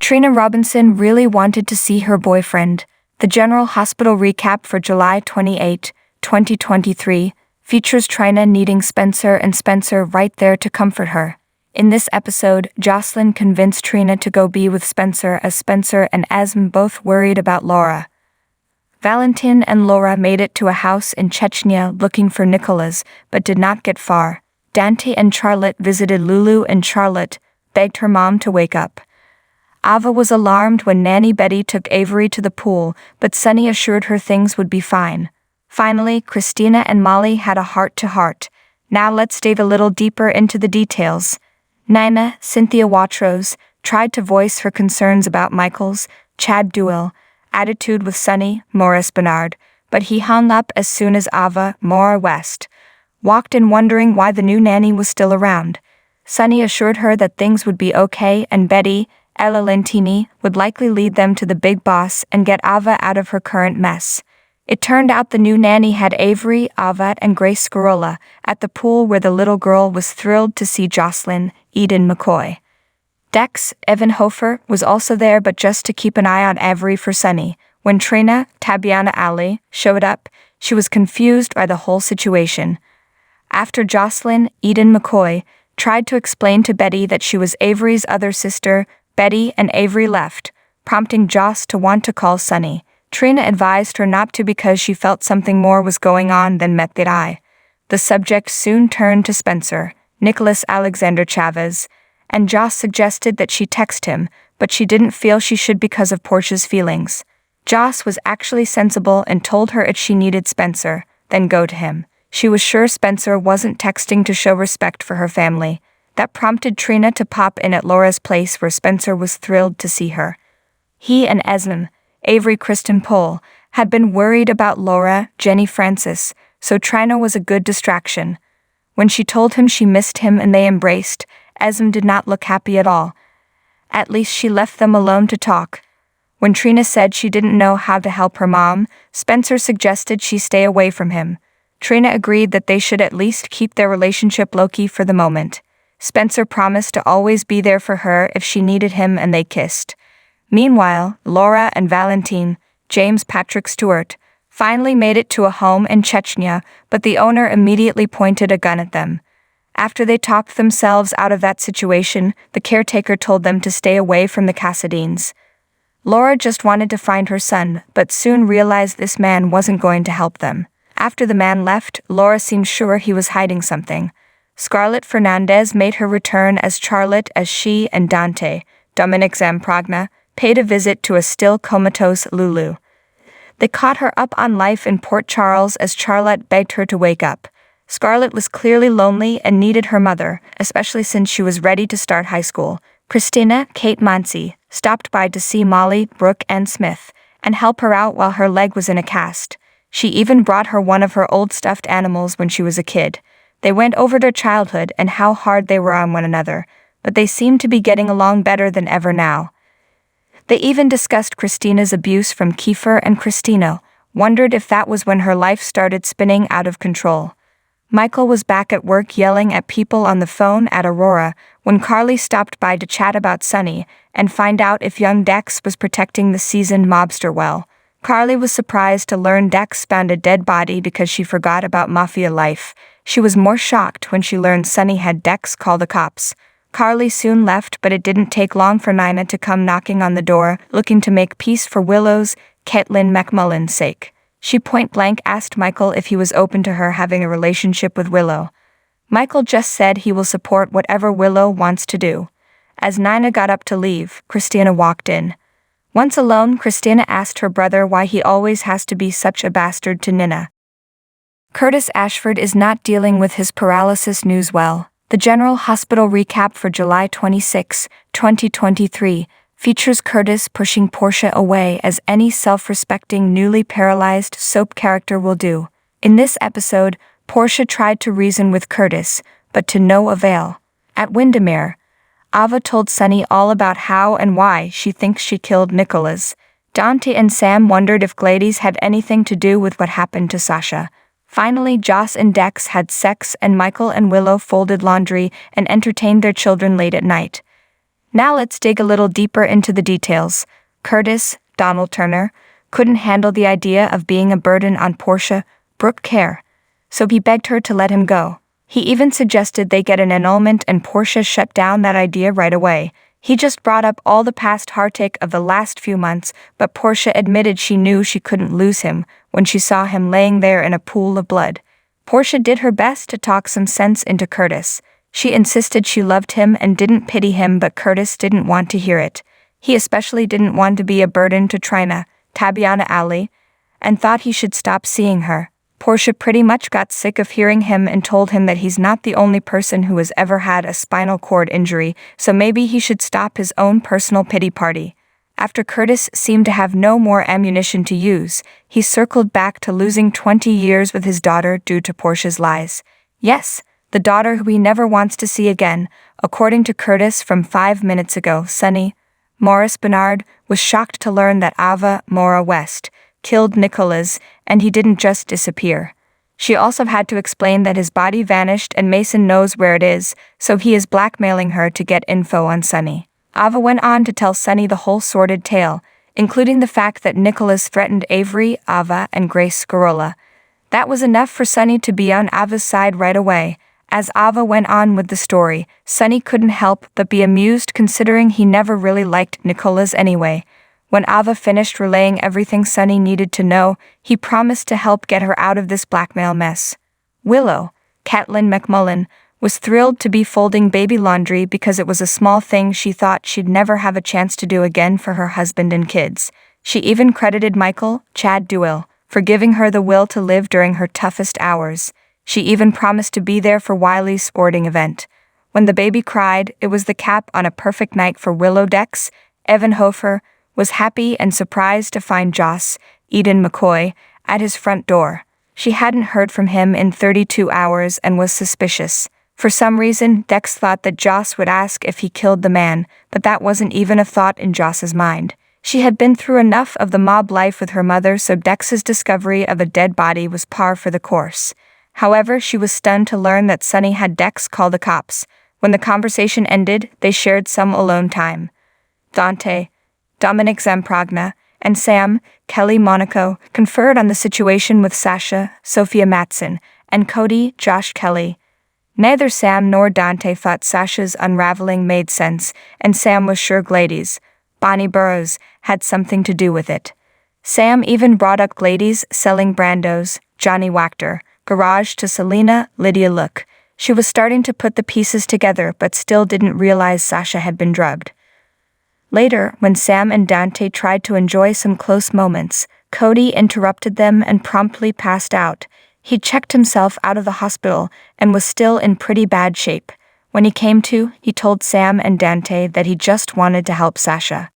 Trina Robinson really wanted to see her boyfriend. The General Hospital recap for July 28, 2023, features Trina needing Spencer and Spencer right there to comfort her. In this episode, Jocelyn convinced Trina to go be with Spencer as Spencer and Asm both worried about Laura. Valentin and Laura made it to a house in Chechnya looking for Nicholas, but did not get far. Dante and Charlotte visited Lulu and Charlotte begged her mom to wake up. Ava was alarmed when Nanny Betty took Avery to the pool, but Sunny assured her things would be fine. Finally, Christina and Molly had a heart-to-heart. Now let's dive a little deeper into the details. Nina, Cynthia Watrous, tried to voice her concerns about Michael's Chad Duell attitude with Sunny, Maurice Bernard, but he hung up as soon as Ava, Maura West, walked in wondering why the new nanny was still around. Sunny assured her that things would be okay and Betty, Ella Lentini, would likely lead them to the big boss and get Ava out of her current mess. It turned out the new nanny had Avery, Ava, and Grace Scarola at the pool where the little girl was thrilled to see Jocelyn, Eden McCoy. Dex, Evan Hofer, was also there but just to keep an eye on Avery for Sunny. When Trina, Tabiana Ali, showed up, she was confused by the whole situation. After Jocelyn, Eden McCoy, tried to explain to Betty that she was Avery's other sister, Betty and Avery left, prompting Joss to want to call Sunny. Trina advised her not to because she felt something more was going on than met the eye. The subject soon turned to Spencer, Nicholas Alexander Chavez, and Joss suggested that she text him, but she didn't feel she should because of Portia's feelings. Joss was actually sensible and told her if she needed Spencer, then go to him. She was sure Spencer wasn't texting to show respect for her family. That prompted Trina to pop in at Laura's place where Spencer was thrilled to see her. He and Esmond, Avery Kristen Pohl, had been worried about Laura, Jenny Francis, so Trina was a good distraction. When she told him she missed him and they embraced, Esmond did not look happy at all. At least she left them alone to talk. When Trina said she didn't know how to help her mom, Spencer suggested she stay away from him. Trina agreed that they should at least keep their relationship low-key for the moment. Spencer promised to always be there for her if she needed him and they kissed. Meanwhile, Laura and Valentin, James Patrick Stewart, finally made it to a home in Chechnya, but the owner immediately pointed a gun at them. After they talked themselves out of that situation, the caretaker told them to stay away from the Cassadines. Laura just wanted to find her son, but soon realized this man wasn't going to help them. After the man left, Laura seemed sure he was hiding something. Scarlett Fernandez made her return as Charlotte as she and Dante, Dominic Zamprogna, paid a visit to a still comatose Lulu. They caught her up on life in Port Charles as Charlotte begged her to wake up. Scarlett was clearly lonely and needed her mother, especially since she was ready to start high school. Christina, Kate Mansi, stopped by to see Molly, Brooke, and Smith, and help her out while her leg was in a cast. She even brought her one of her old stuffed animals when she was a kid. They went over their childhood and how hard they were on one another, but they seemed to be getting along better than ever now. They even discussed Christina's abuse from Kiefer and Christina, wondered if that was when her life started spinning out of control. Michael was back at work yelling at people on the phone at Aurora when Carly stopped by to chat about Sunny and find out if young Dex was protecting the seasoned mobster well. Carly was surprised to learn Dex found a dead body because she forgot about mafia life. She was more shocked when she learned Sunny had Dex call the cops. Carly soon left, but it didn't take long for Nina to come knocking on the door, looking to make peace for Willow's, Caitlin McMullen's sake. She point-blank asked Michael if he was open to her having a relationship with Willow. Michael just said he will support whatever Willow wants to do. As Nina got up to leave, Christina walked in. Once alone, Christina asked her brother why he always has to be such a bastard to Nina. Curtis Ashford is not dealing with his paralysis news well. The General Hospital recap for July 26, 2023, features Curtis pushing Portia away as any self-respecting newly paralyzed soap character will do. In this episode, Portia tried to reason with Curtis, but to no avail. At Windermere, Ava told Sunny all about how and why she thinks she killed Nicholas. Dante and Sam wondered if Gladys had anything to do with what happened to Sasha. Finally, Joss and Dex had sex and Michael and Willow folded laundry and entertained their children late at night. Now let's dig a little deeper into the details. Curtis, Donald Turner, couldn't handle the idea of being a burden on Portia, Brooke Care, so he begged her to let him go. He even suggested they get an annulment, and Portia shut down that idea right away. He just brought up all the past heartache of the last few months, but Portia admitted she knew she couldn't lose him when she saw him laying there in a pool of blood. Portia did her best to talk some sense into Curtis. She insisted she loved him and didn't pity him, but Curtis didn't want to hear it. He especially didn't want to be a burden to Trina, Tabiana Ali, and thought he should stop seeing her. Portia pretty much got sick of hearing him and told him that he's not the only person who has ever had a spinal cord injury, so maybe he should stop his own personal pity party. After Curtis seemed to have no more ammunition to use, he circled back to losing 20 years with his daughter due to Portia's lies. Yes, the daughter who he never wants to see again. According to Curtis from 5 minutes ago, Sonny Morris Bernard was shocked to learn that Ava Mora West killed Nicholas, and he didn't just disappear. She also had to explain that his body vanished and Mason knows where it is, so he is blackmailing her to get info on Sonny. Ava went on to tell Sonny the whole sordid tale, including the fact that Nicholas threatened Avery, Ava, and Grace Scarola. That was enough for Sonny to be on Ava's side right away. As Ava went on with the story, Sonny couldn't help but be amused, considering he never really liked Nicholas anyway. When Ava finished relaying everything Sonny needed to know, he promised to help get her out of this blackmail mess. Willow, Caitlin McMullen, was thrilled to be folding baby laundry because it was a small thing she thought she'd never have a chance to do again for her husband and kids. She even credited Michael, Chad Duell, for giving her the will to live during her toughest hours. She even promised to be there for Wiley's sporting event. When the baby cried, it was the cap on a perfect night for Willow. Dex, Evan Hofer, was happy and surprised to find Joss, Eden McCoy, at his front door. She hadn't heard from him in 32 hours and was suspicious. For some reason, Dex thought that Joss would ask if he killed the man, but that wasn't even a thought in Joss's mind. She had been through enough of the mob life with her mother, so Dex's discovery of a dead body was par for the course. However, she was stunned to learn that Sonny had Dex call the cops. When the conversation ended, they shared some alone time. Dante, Dominic Zamprogna, and Sam, Kelly Monaco, conferred on the situation with Sasha, Sophia Matson, and Cody, Josh Kelly. Neither Sam nor Dante thought Sasha's unraveling made sense, and Sam was sure Glady's, Bonnie Burroughs, had something to do with it. Sam even brought up Glady's selling Brando's, Johnny Wachter, garage to Selena Lydia Look. She was starting to put the pieces together but still didn't realize Sasha had been drugged. Later, when Sam and Dante tried to enjoy some close moments, Cody interrupted them and promptly passed out. He checked himself out of the hospital and was still in pretty bad shape. When he came to, he told Sam and Dante that he just wanted to help Sasha.